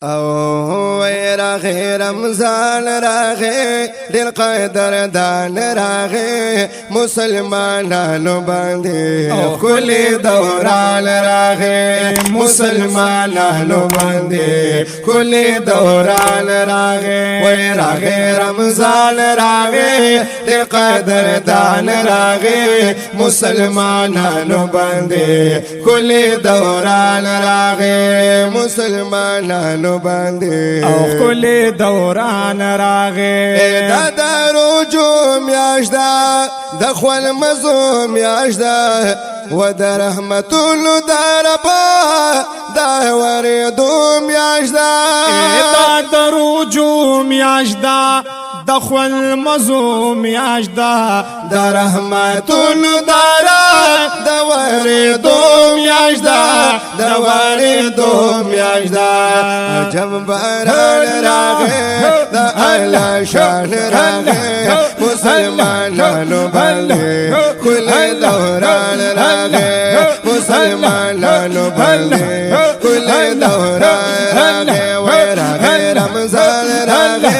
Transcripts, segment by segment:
او راغي رمضان راغي للقدر دان راغي مسلمانانو باندې كل دوران راغي مسلمانانو باندې كل دوران راغي وي راغي رمضان راغي للقدر دان راغي مسلمانانو باندې كل دوران راغي مسلمانانو باندې او کل دوران راغې دا دروجو میاشدا د خپل مزو میاشدا و د رحمتونو دربا دا ورېدو میاشدا دا دروجو میاشدا د خپل مزو میاشدا د رحمتونو د ورېدو میاشدا د ورېدو میاشدا عجب باران راغې د الله شان راغې مسلمانانو باندې کل دوران راغې مسلمانانو باندې کل دوران راغې وای راغې رمضان راغې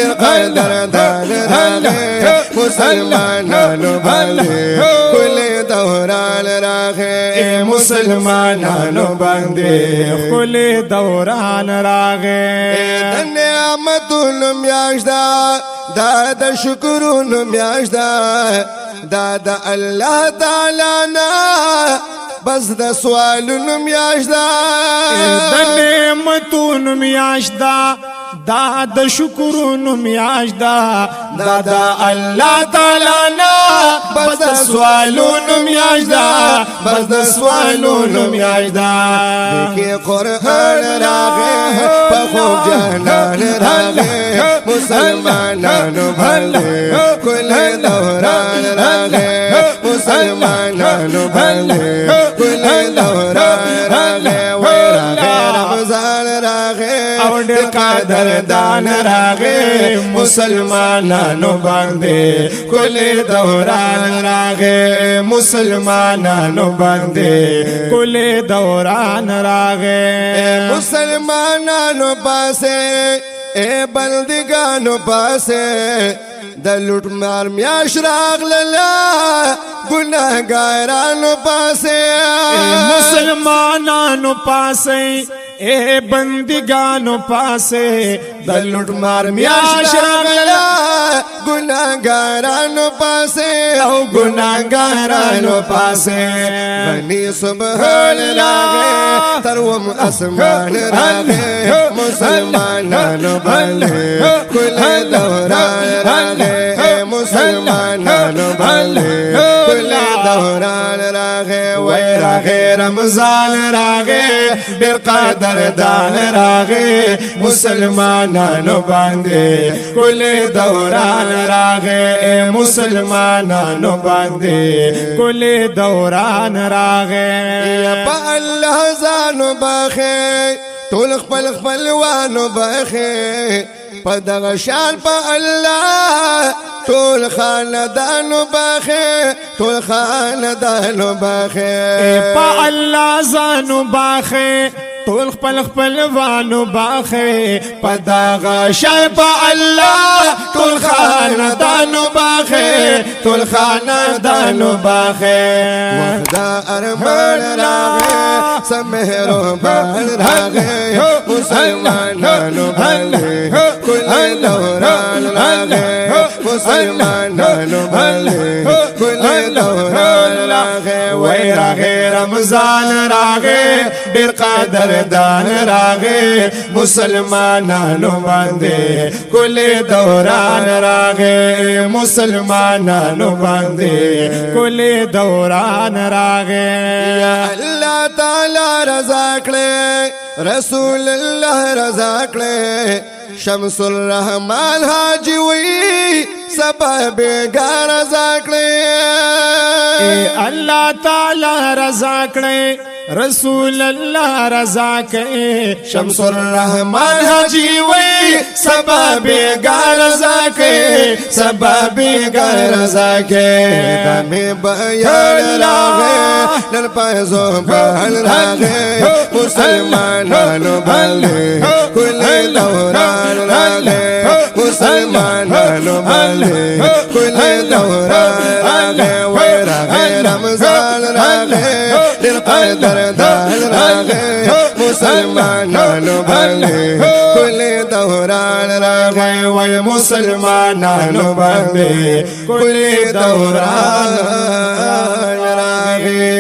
القدر دان راغې مسلمانانو باندې کل دوران راغې مسلمانانو باندې کل دوران راغې د نعمتونو میاشدا دا د شکرونو میاشدا دا د الله تعالی نه بس د سوالونو میاشدا د نعمتونو میاشدا دا د شکرونو میاشدا دا د الله تعالی نه بس د سوالونو میاشدا بس د سوالونو میاشدا لیکي قرآن راغې په خوب جانان راغې مسلمانانو باندې کل دوران راغې مسلمانانو باندې کل دوران راغې وای راغې رمضان راغې او ډېر قدر دان راغې مسلمانانو باندې کل دوران راغې مسلمانانو باندې کل دوران راغې مسلمانانو پاسه اے بندگانو پاسه د لوټ مار میاش راغللا ګناهګارانو پاسه مسلمانانو پاسه اے بندگانو پاسه د لوټ مار میاش راغلا ګناهګارانو پاسه او ګناهګارانو پاسه بني سبحان راغې تروم اسمان راغې مسلمانانو باندې کل دوران راغې مسلمانانو باندې کل دوران راغې وای راغې رمضان راغې ډېر قدر دان راغې مسلمانانو باندې کل دوران راغې مسلمانانو باندې کل دوران راغې په الله ځانو باخې ټول خپل خپلوانو باخې په دغه شان په الله ټول خاندانو باخې ټول خاندانو باخې په الله ځانو باخې ټول خپل خپلوانو باخې په دغه شان په الله ټول خاندانو باخې ټول خاندانو باخې وخدا ارمان راغې سمهرو بان راغې مسلمانانو باندې کل دوران راغې مسلمانانو باندې کل دوران راغې وای راغې رمضان راغې ډېر قدر دان راغې مسلمانانو باندې کل دوران راغې مسلمانانو باندې کل دوران راغې الله تعالی رضا کړې رسول الله رضا کړې شمس الرحمن حاجی وی سبب ګار رضا کړې الله تعالی رضا کړې رسول الله رضا کئ شمس الرحمن حاجی وی سبب ګار رضا کئ سبب ګار رضا کئ دمه بیان راغې نن پایزو بهل راغې مسلمانانو باندې دوران راغي وراغي رمضان راغي للقدر دار راغي مسلمانانو باندې كل دوران راغي وي مسلمانانو باندې كل دوران راغي